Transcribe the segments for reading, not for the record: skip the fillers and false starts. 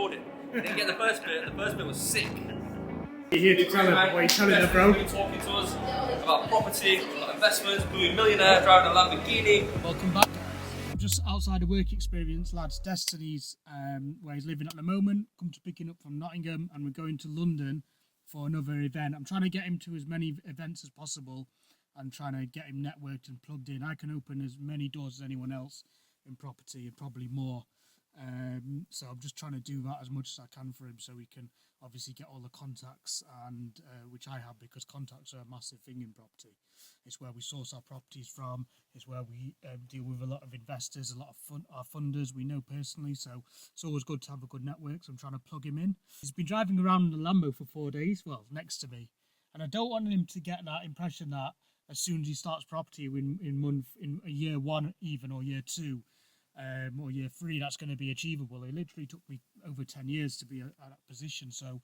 recording. I didn't get the first bit. The first bit was sick. You're here to tell them what you're telling them, bro. Talking to us about property, about investments, being a millionaire, driving a Lamborghini. Welcome back, guys. I'm just outside of work experience, lads. Destiny's where he's living at the moment. Come to pick him up from Nottingham, and we're going to London for another event. I'm trying to get him to as many events as possible and trying to get him networked and plugged in. I can open as many doors as anyone else in property, and probably more. So I'm just trying to do that as much as I can for him, so we can obviously get all the contacts, and which I have, because contacts are a massive thing in property. It's where we source our properties from. It's where we deal with a lot of investors, a lot of our funders we know personally. So it's always good to have a good network. So I'm trying to plug him in. He's been driving around in the Lambo for 4 days, well, next to me, and I don't want him to get that impression that as soon as he starts property in year one, even, or year two, or year three, that's going to be achievable. It literally took me over 10 years to be at that position. So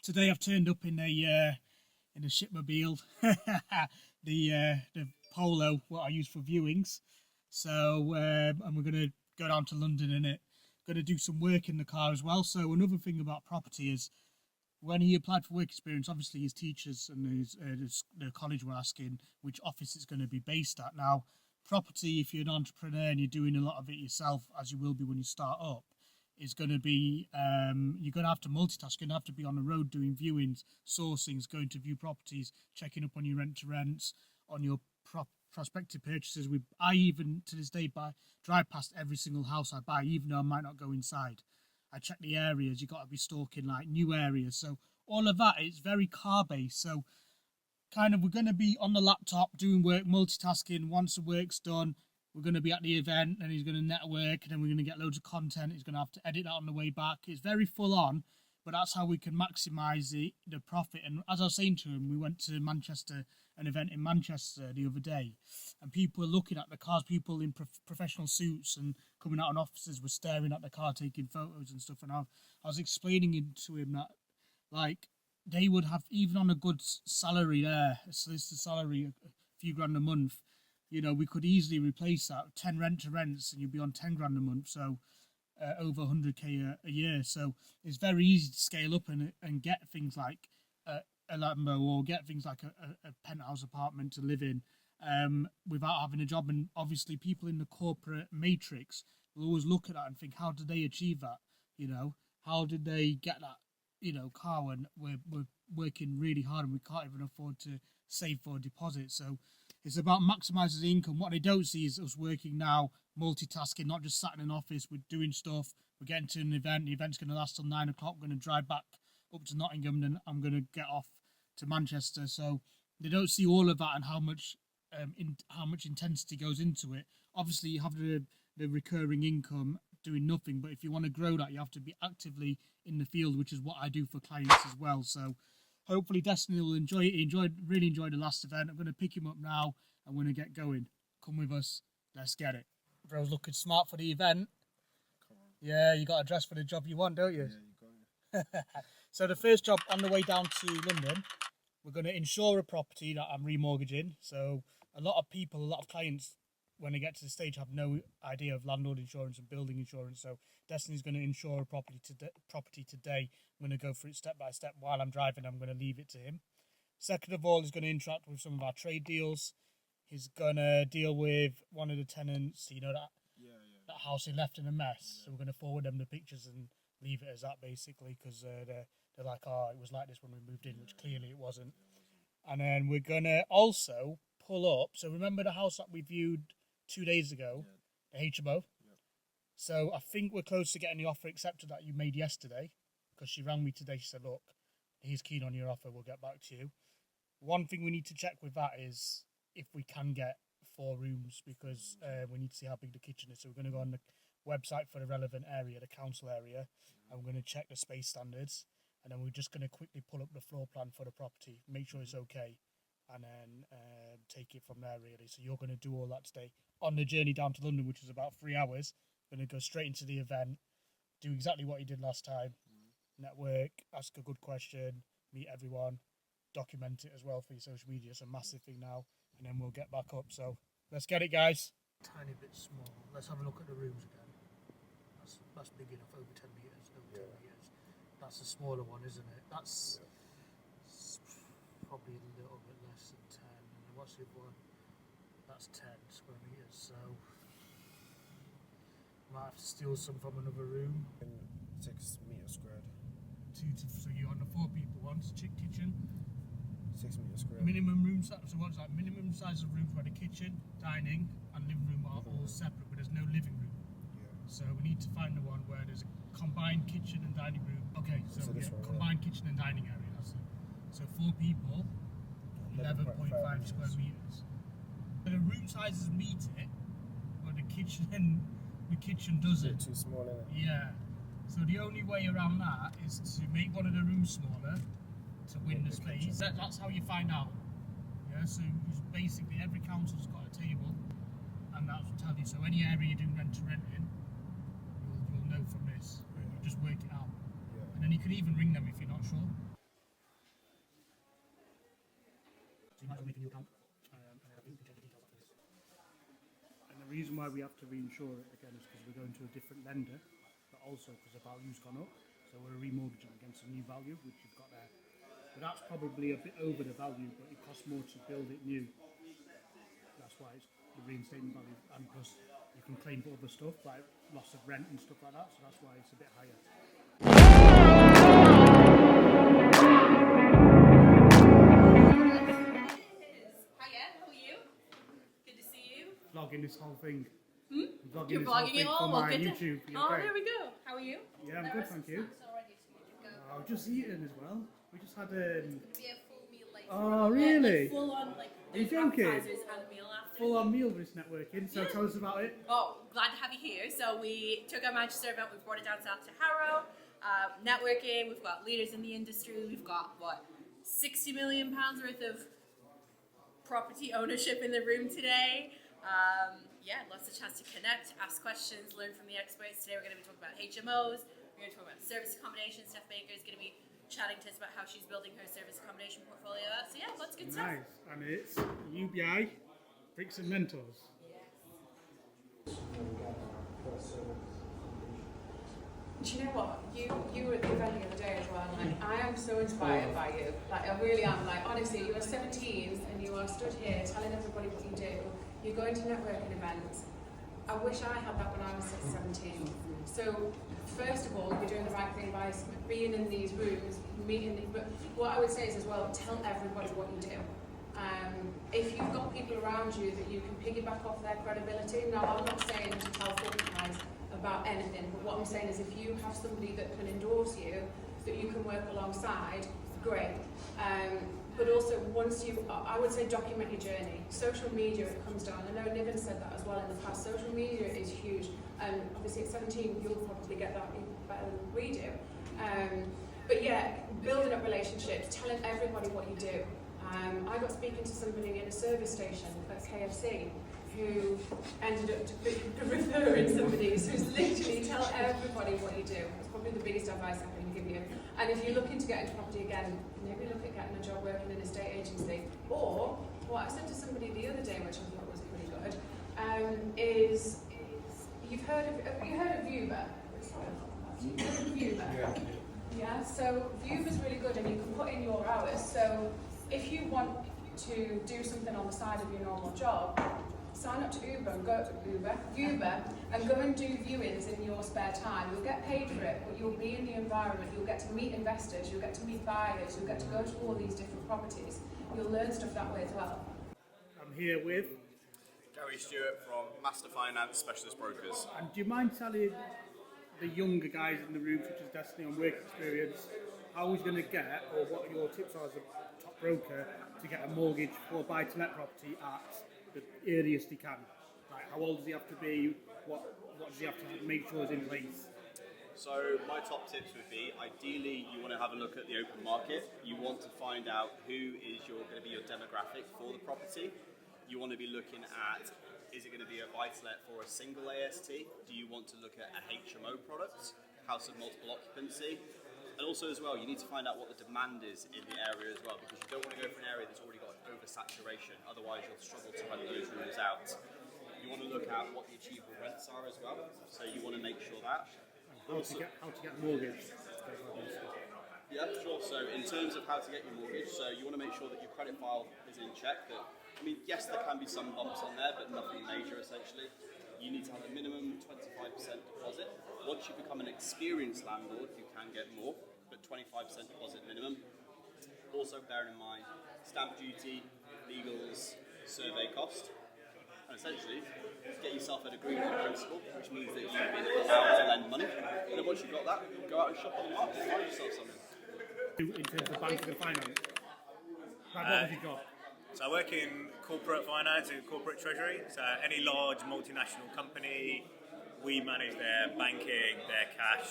today I've turned up in a shipmobile, the Polo, what I use for viewings. So and we're going to go down to London in it. Going to do some work in the car as well. So another thing about property is, when he applied for work experience, obviously his teachers and the college were asking which office it's going to be based at. Now, property, if you're an entrepreneur and you're doing a lot of it yourself, as you will be when you start up, is going to be, you're going to have to multitask. You're going to have to be on the road doing viewings, sourcings, going to view properties, checking up on your rent-to-rents, on your prospective purchases. I even, to this day, drive past every single house I buy, even though I might not go inside. I check the areas. You've got to be stalking like new areas. So all of that is very car-based. So kind of, we're going to be on the laptop doing work, multitasking. Once the work's done, we're going to be at the event, and he's going to network, and then we're going to get loads of content. He's going to have to edit that on the way back. It's very full on, but that's how we can maximise the profit. And as I was saying to him, we went to Manchester, an event in Manchester the other day, and people were looking at the cars. People in professional suits and coming out in offices were staring at the car, taking photos and stuff. And I was explaining to him that, like, they would have, even on a good salary there, so this is a salary, a few grand a month, you know, we could easily replace that 10 rent-to-rents, and you'd be on 10 grand a month, so over 100k a year. So it's very easy to scale up and get things like a Lambo, or get things like a penthouse apartment to live in without having a job. And obviously people in the corporate matrix will always look at that and think, how did they achieve that? You know, how did they get that, you know, car when we're working really hard and we can't even afford to save for a deposit? So it's about maximising the income. What they don't see is us working now, multitasking, not just sat in an office. We're doing stuff. We're getting to an event. The event's going to last till 9 o'clock. We're going to drive back up to Nottingham, and then I'm going to get off to Manchester. So they don't see all of that and how much intensity goes into it. Obviously, you have the recurring income doing nothing, but if you want to grow that, you have to be actively in the field, which is what I do for clients as well. So hopefully Destiny will enjoy it. He really enjoyed the last event. I'm going to pick him up now. I'm going to get going. Come with us. Let's get it. Bro's looking smart for the event. Come on. Yeah, you got to dress for the job you want, don't you? Yeah, you got it. So the first job on the way down to London, we're going to insure a property that I'm remortgaging. So a lot of clients, when they get to the stage, have no idea of landlord insurance and building insurance. So Destiny's going to insure a property today. I'm going to go through it step by step. While I'm driving, I'm going to leave it to him. Second of all, he's going to interact with some of our trade deals. He's going to deal with one of the tenants, you know, that house he left in a mess. So we're going to forward them the pictures and leave it as that, basically, because they're like, oh, it was like this when we moved in, which clearly it wasn't. And then we're going to also pull up. So remember the house that we viewed 2 days ago, the HMO? Yeah. So I think we're close to getting the offer accepted that you made yesterday, because she rang me today. She said, look, he's keen on your offer. We'll get back to you. One thing we need to check with that is if we can get 4 rooms, because we need to see how big the kitchen is. So we're going to go on the website for the relevant area, the council area, and we're going to check the space standards. And then we're just going to quickly pull up the floor plan for the property, make sure it's okay, and then take it from there, really. So you're going to do all that today. On the journey down to London, which is about 3 hours, we're going to go straight into the event, do exactly what you did last time, network, ask a good question, meet everyone, document it as well for your social media. It's a massive thing now, and then we'll get back up. So let's get it, guys. Tiny bit small. Let's have a look at the rooms again. That's That's big enough, over 10 metres, over 10 metres. That's a smaller one, isn't it? That's probably a little bit less than 10. And then what's the other one? That's 10 square metres, so might have to steal some from another room. 6 meters squared. So you're on the 4 people ones, kitchen. 6 meters squared. Minimum room size. So what's that? Minimum size of rooms where the kitchen, dining, and living room are all separate, but there's no living room. Yeah. So we need to find the one where there's a combined kitchen and dining room. Okay, so this one, combined kitchen and dining area. That's it. So 4 people, 11.5 square meters. The room sizes meet it, but the kitchen doesn't. Too small, isn't it? Yeah. So the only way around that is to make one of the rooms smaller to win the space. That's how you find out. Yeah. So basically, every council's got a table, and that will tell you. So any area you're doing rent to rent in, you'll know from this. And you just work it out. Yeah. And then you could even ring them if you're not sure. So you might as well make a new account. And then I think you can check the details after this. And the reason why we have to reinsure it again is because we're going to a different lender, but also because the value's gone up. So we're remortgaging against a new value, which you've got there. But that's probably a bit over the value, but it costs more to build it new. That's why it's the reinstatement value, and plus you can claim for other stuff like loss of rent and stuff like that, so that's why it's a bit higher. Hiya, how are you? Good to see you. Vlogging this whole thing. You're this whole vlogging thing it all? for Well, my good to- YouTube. You Oh, okay? there we go. How are you? Yeah, I'm There good, are some thank you. snacks already, so you can go. I've just eaten as well. We just had Be a full meal later. Oh, really? Full on, like, Are you there's joking? appetizers and a meal after. full-on meal for this networking, so Yeah. tell us about it. Oh, glad to have you here. So we took our Manchester event, we brought it down south to Harrow. Networking, we've got leaders in the industry, we've got, what, £60 million worth of property ownership in the room today. Yeah, lots of chance to connect, ask questions, learn from the experts. Today we're going to be talking about HMOs, we're going to talk about service accommodation. Steph Baker is going to be chatting to us about how she's building her service accommodation portfolio. So yeah, lots of good stuff. Nice, and it's UBI, Bricks and Mentors. Do you know what? You were at the event the other day as well. Like, I am so inspired by you. Like, I really am. Like, honestly, you are 17 and you are stood here telling everybody what you do. You're going to networking events. I wish I had that when I was 17. So, first of all, you're doing the right thing by being in these rooms, meeting. But what I would say is as well, tell everybody what you do. If you've got people around you that you can piggyback off their credibility. Now, I'm not saying to tell guys about anything, but what I'm saying is if you have somebody that can endorse you, that you can work alongside, great. But also once you, I would say document your journey. Social media, it comes down. I know Niven said that as well in the past. Social media is huge, and obviously at 17 you'll probably get that better than we do. But yeah, building up relationships, telling everybody what you do. I got speaking to somebody in a service station at KFC who ended up referring somebody, so it's literally tell everybody what you do. That's probably the biggest advice I can give you. And if you're looking to get into property again, maybe look at getting a job working in a estate agency. Or what I said to somebody the other day, which I thought was pretty good, is have you heard of Uber? Uber. Yeah. So Uber's really good, and you can put in your hours. So if you want to do something on the side of your normal job, sign up to Uber and go and do viewings in your spare time. You'll get paid for it, but you'll be in the environment. You'll get to meet investors. You'll get to meet buyers. You'll get to go to all these different properties. You'll learn stuff that way as well. I'm here with, Gary Stewart from Master Finance Specialist Brokers. and do you mind telling the younger guys in the room, such as Destiny on work experience, how he's going to get, or what your tips are as a top broker to get a mortgage for a buy-to-let property at the earliest he can? Like, how old does he have to be? What does he have to make sure is in place? So my top tips would be, ideally you want to have a look at the open market. You want to find out who is going to be your demographic for the property. You want to be looking at, is it going to be a buy-to-let for a single AST? Do you want to look at a HMO product, house of multiple occupancy? And also as well, you need to find out what the demand is in the area as well, because you don't want to go for an area that's already got oversaturation, otherwise you'll struggle to rent those rooms out. You want to look at what the achievable rents are as well, so you want to make sure that. how to get a mortgage. Yeah, sure. So in terms of how to get your mortgage, so you want to make sure that your credit file is in check. That, I mean, yes, there can be some bumps on there, but nothing major essentially. You need to have a minimum 25% deposit. Once you become an experienced landlord, you can get more, but 25% deposit minimum. Also bearing in mind stamp duty, legals, survey cost. And essentially, get yourself an agreement in principle, which means that you've been allowed to lend money. And then once you've got that, go out and shop on the market and find yourself something. In terms of banking and finance, what have you got? So I work in corporate finance and corporate treasury. So any large multinational company, we manage their banking, their cash,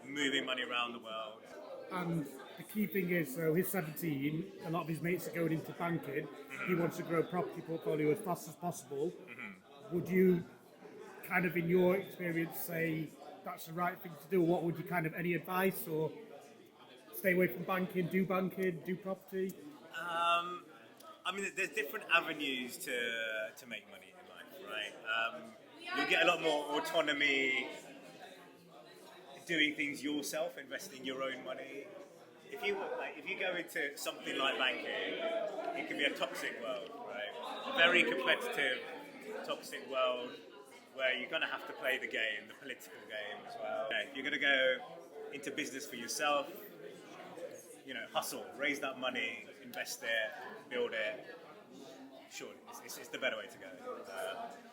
moving money around the world. And the key thing is, so he's 17, a lot of his mates are going into banking, he wants to grow a property portfolio as fast as possible. Would you, kind of in your experience, say that's the right thing to do? What would you any advice, or stay away from banking, do property? I mean, there's different avenues to make money in life, right? You'll get a lot more autonomy doing things yourself, investing your own money. If you go into something like banking, it can be a toxic world, right? A very competitive, toxic world where you're going to have to play the game, the political game as well. If you're going to go into business for yourself, hustle, raise that money, invest it, build it. Sure, it's the better way to go.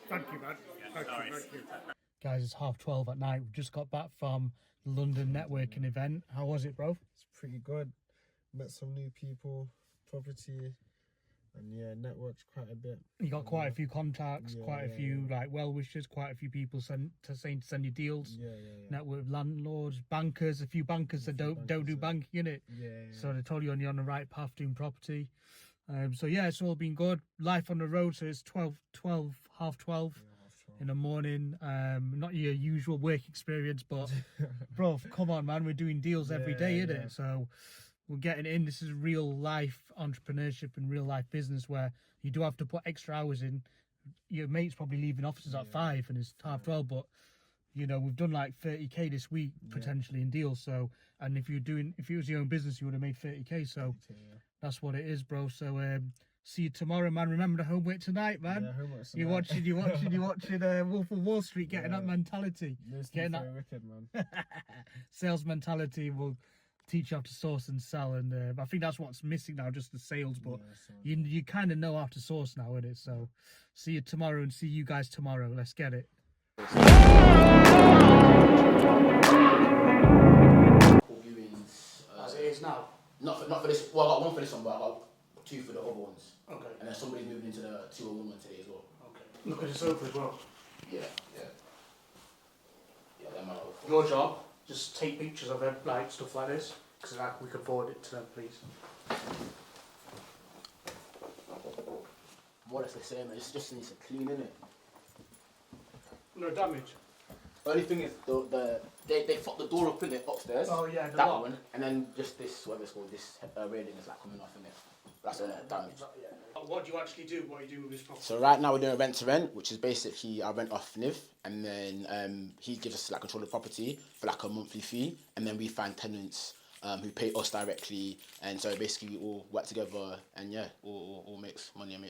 Thank you, man. Yeah, Thank you. Guys, it's 12:30 at night. We've just got back from the London networking event. How was it, bro? It's pretty good. Met some new people, property, and yeah, networked quite a bit. You got quite a few contacts, quite a few well wishers, quite a few people saying to send you deals. Network with landlords, bankers, a few bankers that don't do banking in it. So they told you you're on the right path doing property. So yeah, it's all been good. Life on the road, so it's half 12 in the morning. Not your usual work experience, but bro, come on, man, we're doing deals every day, isn't it? So we're getting in. This is real life entrepreneurship and real life business where you do have to put extra hours in. Your mate's probably leaving offices at 5 and it's half 12, but we've done like 30k this week potentially in deals. So, and if it was your own business, you would have made 30k. So that's what it is, bro. So see you tomorrow, man. Remember the homework tonight, man. Yeah, homework tonight. You're watching Wolf of Wall Street, getting that mentality, getting that wicked, man. sales mentality will teach you how to source and sell, and I think that's what's missing now, just the sales. But you kind of know how to source now, innit? So see you tomorrow, and see you guys tomorrow. Let's get it. Viewings. As it is now. Not for this. Well, I got one for this one, but I got 2 for the other ones. Okay. And then somebody's moving into the 201 one today as well. Okay. Look at the sofa as well. Yeah. Them are Your job, just take pictures of it, like stuff like this, because we can forward it to them, please. more or less the same. It just needs to clean, innit? No damage. Only thing is they fucked the door up in it upstairs. Oh yeah, that one, and then just this whatever it's called, this railing is like coming off in it. That's all damage. What do you actually do? What do you do with this property? So right now we're doing a rent to rent, which is basically I rent off Niv, and then he gives us like control of the property for like a monthly fee, and then we find tenants who pay us directly, and so basically we all work together, and yeah, all makes money and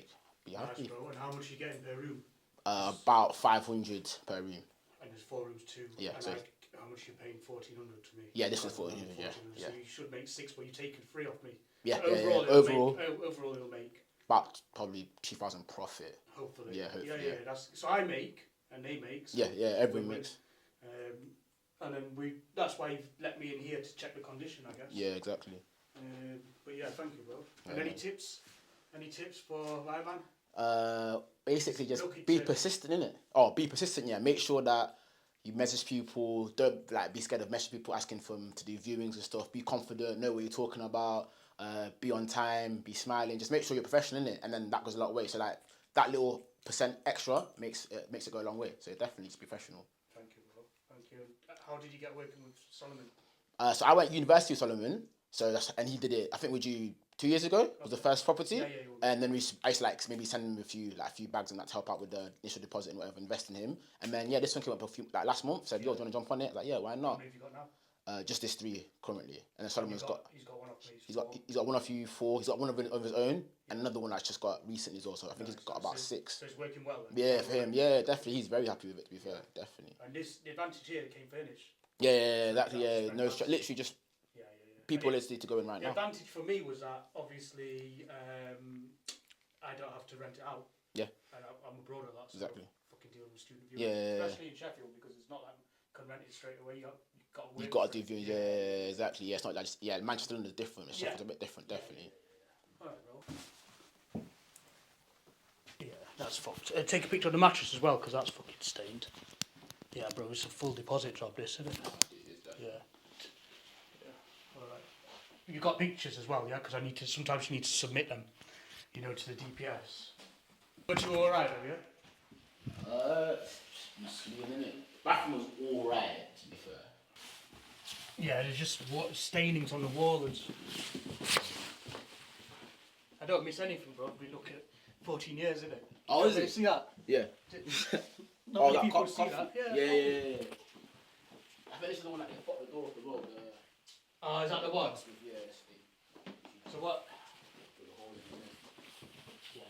be happy. Nice, bro. And how much are you getting per room? About 500 per room. And there's 4 rooms too. Yeah. And So how much are you paying? 1,400 to me. yeah, this is 400. Yeah. So you should make 6, but you're taking 3 off me. Yeah. So Overall, overall it'll make about probably 2,000 profit. hopefully. Yeah, hopefully, Yeah. That's so I make and they make. So Yeah, everyone makes. And then that's why you've let me in here to check the condition, I guess. Yeah, exactly. But yeah, thank you, bro. And Yeah. any tips? Any tips for my man? Basically just Look, be it's, persistent in it. Oh, be persistent, yeah. Make sure that you message people. Don't like be scared of messaging people asking for them to do viewings and stuff. Be confident, know what you're talking about, be on time, be smiling. Just make sure you're professional in it, and then that goes a lot of way. So like that little percent extra makes it go a long way. So definitely just be professional. Thank you, bro. Thank you. How did you get working with Solomon? So I went University of Solomon. So and he did it. I think we do 2 years ago was the first property, Yeah, and then I used to like maybe send him a few bags and that to help out with the initial deposit and whatever, invest in him. And then this one came up last month. Said, "Yo, do you want to jump on it?" Like, yeah, why How not? many have you got now? Just this 3 currently, and then Solomon's got He's got one up, please. he's got one of you 4. He's got one of his own, and another one that's just got recently as well. So I think he's got about 6. So it's working well then? Yeah, for him, yeah, definitely, he's very happy with it. To be fair, definitely. And the advantage here, it came furnished. Yeah, exactly. Yeah, no, literally just Yeah. people need to go in right The now. advantage for me was that obviously I don't have to rent it out. Yeah. And I'm abroad a lot, so Exactly. fucking dealing with student viewing. Yeah. Especially in Sheffield, because it's not like you can rent it straight away. You've got to work. You've got to for do it. viewings, yeah, exactly. Yeah, it's not like Manchester London is different. Sheffield's a bit different, definitely. Alright, bro. Yeah, that's fucked. Take a picture of the mattress as well, because that's fucking stained. Yeah, bro, it's a full deposit job, this, isn't it? Yeah. Alright. You got pictures as well, yeah? Because sometimes you need to submit them, to the DPS. But you alright, have you? Bathroom was alright, to be fair. Yeah, there's just stainings on the wall and I don't miss anything, bro. We look at 14 years, isn't it? Oh, is it? See that? Yeah. Not many people see that. Yeah. I think this is the one that can pop the door off the road. Oh, is that the one? Yeah, So what? Yeah,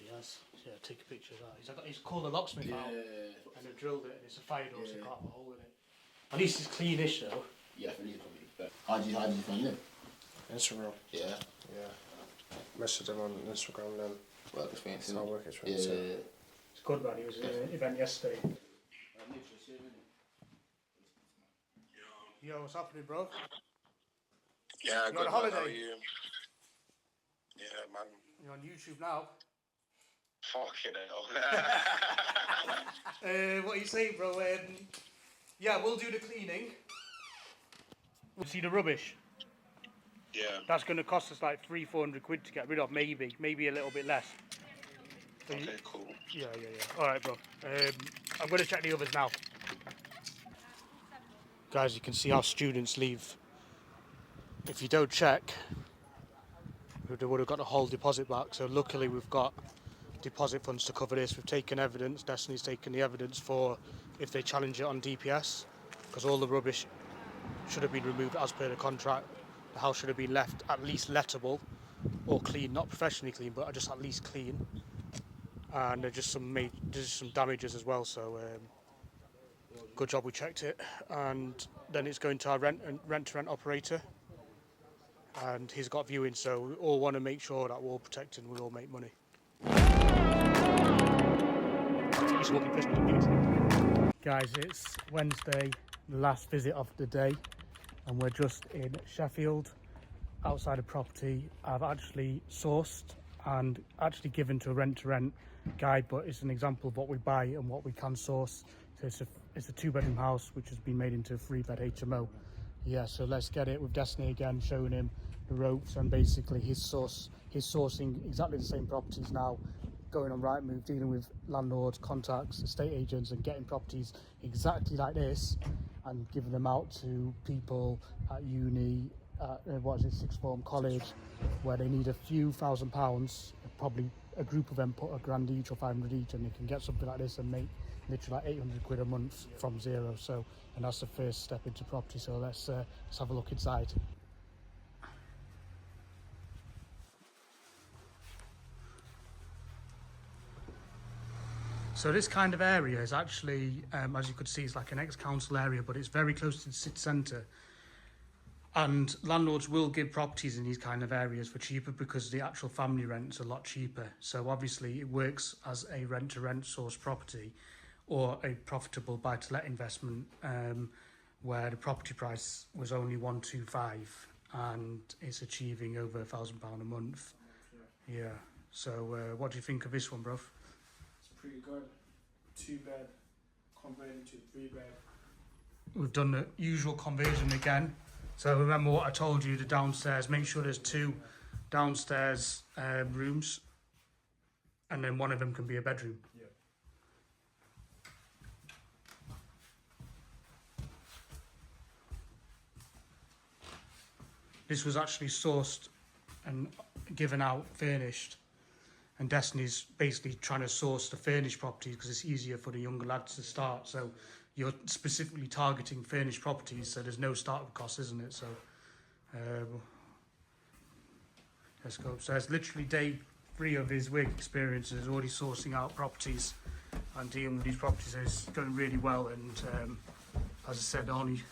he has. Yeah, take a picture of that. He's called a locksmith out and they've drilled it and it's a fire door, so you can't have a hole in it. At least it's cleanish though. Yeah, I think it's probably better. How did you find him? Instagram. Yeah. Messaged him on Instagram then. Work experience. It's our work experience. Yeah. It's good, man. He was at an event yesterday. Yo, what's happening, bro? Yeah, You good. on holiday? Man, how are you? Yeah, man. You're on YouTube now. Fucking hell. What are you saying, bro? Yeah, we'll do the cleaning. We'll see the rubbish. Yeah. That's going to cost us like 300-400 quid to get rid of, maybe a little bit less. So Okay, cool. Yeah. All right, bro. I'm going to check the others now. Guys, you can see how students leave. If you don't check, they would have got the whole deposit back. So luckily we've got deposit funds to cover this. We've taken evidence. Destiny's taken the evidence for if they challenge it on DPS, because all the rubbish should have been removed as per the contract. The house should have been left at least lettable or clean, not professionally clean, but just at least clean. And there's just some damages as well. So good job we checked it. And then it's going to our rent-to-rent operator, and he's got viewing. So we all want to make sure that we're all protected and we all make money. Guys, it's Wednesday, the last visit of the day, and we're just in Sheffield, outside a property I've actually sourced and actually given to a rent-to-rent guide, but it's an example of what we buy and what we can source. So it's a 2-bedroom house which has been made into a 3-bed HMO. Yeah, so let's get it with Destiny again, showing him the ropes and basically he's sourcing exactly the same properties now, going on Rightmove, dealing with landlords, contacts, estate agents, and getting properties exactly like this and giving them out to people at uni, sixth form, college, where they need a few £1,000s, probably a group of them put £1,000 each or 500 each, and they can get something like this and make literally like 800 quid a month from zero. So, and that's the first step into property. So let's have a look inside. So this kind of area is actually, as you could see, it's like an ex-council area, but it's very close to the city centre. And landlords will give properties in these kind of areas for cheaper because the actual family rent's a lot cheaper. So obviously it works as a rent-to-rent source property or a profitable buy-to-let investment, where the property price was only 125 and it's achieving over £1,000 a month. Yeah. So what do you think of this one, bro? Pretty good. 2-bed converted to 3-bed. We've done the usual conversion again. So remember what I told you, the downstairs, make sure there's 2 downstairs rooms and then one of them can be a bedroom. Yeah. This was actually sourced and given out furnished, and Destiny's basically trying to source the furnished properties because it's easier for the younger lads to start. So you're specifically targeting furnished properties, so there's no startup costs, isn't it? So let's go upstairs. Literally day 3 of his work experience is already sourcing out properties and dealing with these properties. It's going really well, and as I said, only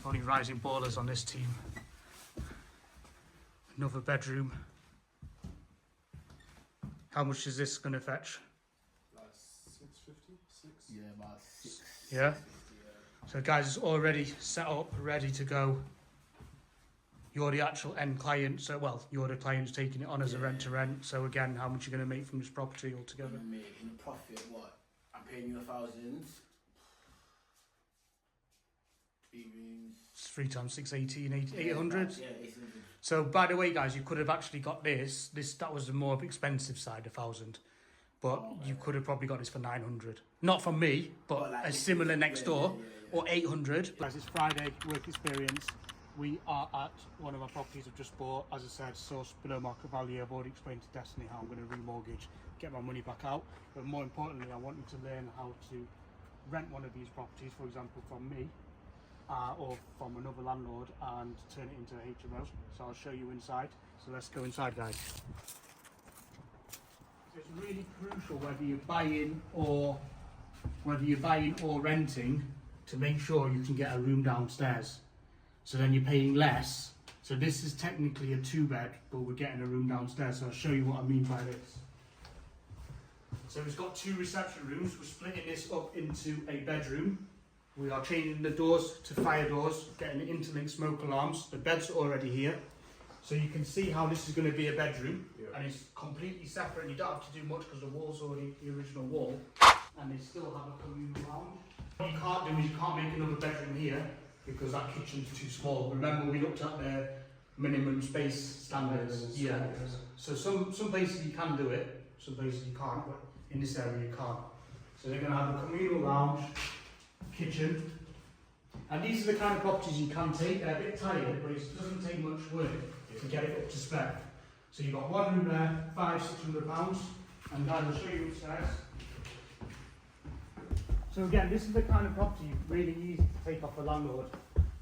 rising ballers on this team. Another bedroom. How much is this going to fetch? Like 650, 6. Yeah, about 6. Yeah. So guys, it's already set up, ready to go. You're the actual end client, so well, you're the client who's taking it on as a rent to rent. So again, how much are you going to make from this property altogether? I'm making a profit. What? I'm paying you 1,000. 3 rooms. It's 3 times 6, 18, 800. Yeah, 800. So by the way, guys, you could have actually got this. That was the more expensive side, 1,000. But you could have probably got this for 900. Not from me, but like a similar next door, yeah. or 800. Guys, it's Friday, work experience. We are at one of our properties I've just bought. As I said, sourced below market value. I've already explained to Destiny how I'm going to remortgage, get my money back out. But more importantly, I want you to learn how to rent one of these properties, for example, from me, or from another landlord, and turn it into a HMO. So I'll show you inside. So let's go inside, guys. So it's really crucial whether you're buying or renting to make sure you can get a room downstairs. So then you're paying less. So this is technically a 2-bed, but we're getting a room downstairs. So I'll show you what I mean by this. So it's got 2 reception rooms. We're splitting this up into a bedroom. We are changing the doors to fire doors, getting the interlinked smoke alarms. The bed's already here. So you can see how this is going to be a bedroom, and it's completely separate. You don't have to do much because the wall's already the original wall, and they still have a communal lounge. What you can't do is you can't make another bedroom here because that kitchen's too small. Remember, we looked at the minimum space standards. Yeah. So some places you can do it, some places you can't, but in this area you can't. So they're going to have a communal lounge, kitchen, and these are the kind of properties you can take. They're a bit tired, but it doesn't take much work to get it up to spec. So you've got one room there, £500–600, and I will show you upstairs. So again, this is the kind of property really easy to take off a landlord,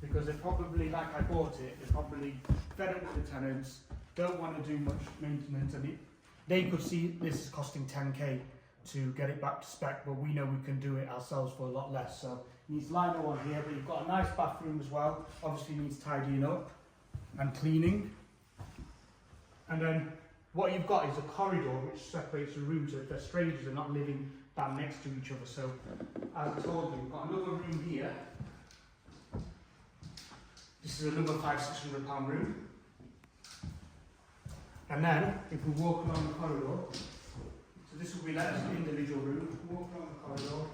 because they're probably, like I bought it, they're probably fed up with the tenants, don't want to do much maintenance, and they could see this is costing 10k to get it back to spec, but we know we can do it ourselves for a lot less. So it needs lino on here, but you've got a nice bathroom as well. Obviously needs tidying up and cleaning. And then what you've got is a corridor which separates the rooms, so if they're strangers, they're not living down next to each other. So as I told you, we've got another room here. This is another £500–600 room. And then if we walk along the corridor, so this will be let as an individual room. Walk along the corridor.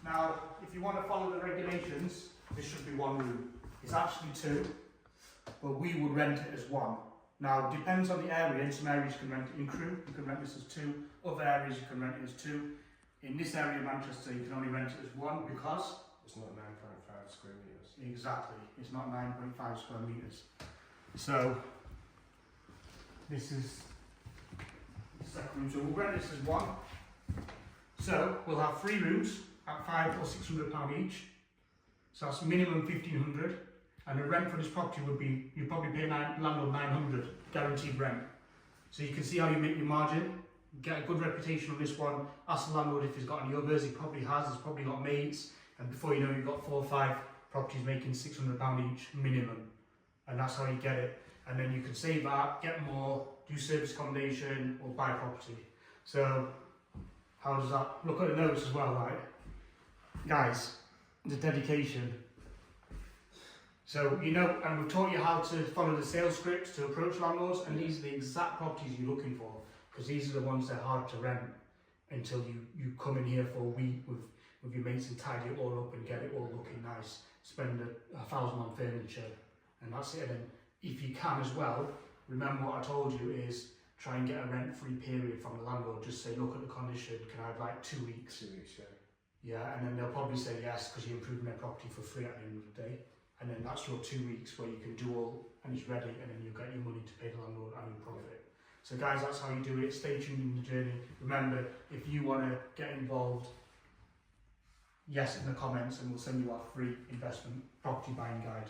Now, if you want to follow the regulations, this should be 1 room. It's actually 2, but we would rent it as 1. Now, it depends on the area. In some areas you can rent it in Crewe, you can rent this as 2. Other areas you can rent it as 2. In this area of Manchester, you can only rent it as 1 because It's not 9.5 square meters. exactly, it's not 9.5 square meters. So this is the second room. So we'll rent this as 1. So we'll have 3 rooms at £500 or £600 each. So that's minimum 1,500, and the rent for this property would be, you'd probably pay landlord 900 guaranteed rent. So you can see how you make your margin. Get a good reputation on this one. Ask the landlord if he's got any others. He probably has. He's probably got mates, and before you know, you've got 4 or 5 properties making £600 each minimum, and that's how you get it. And then you can save that, get more, do service accommodation, or buy property. So how does that look at the notes as well, right? Guys, the dedication. So, you know, and we've taught you how to follow the sales scripts to approach landlords, and these are the exact properties you're looking for, because these are the ones that are hard to rent until you come in here for a week with your mates and tidy it all up and get it all looking nice. Spend £1,000 on furniture, and that's it. And then if you can as well, remember what I told you is try and get a rent-free period from the landlord. Just say, look at the condition, can I have like 2 weeks? 2 weeks, yeah. Yeah, and then they'll probably say yes because you're improving their property for free at the end of the day. And then that's your 2 weeks where you can do all and it's ready, and then you'll get your money to pay the landlord and your profit. So guys, that's how you do it. Stay tuned in the journey. Remember, if you want to get involved, yes in the comments, and we'll send you our free investment property buying guide.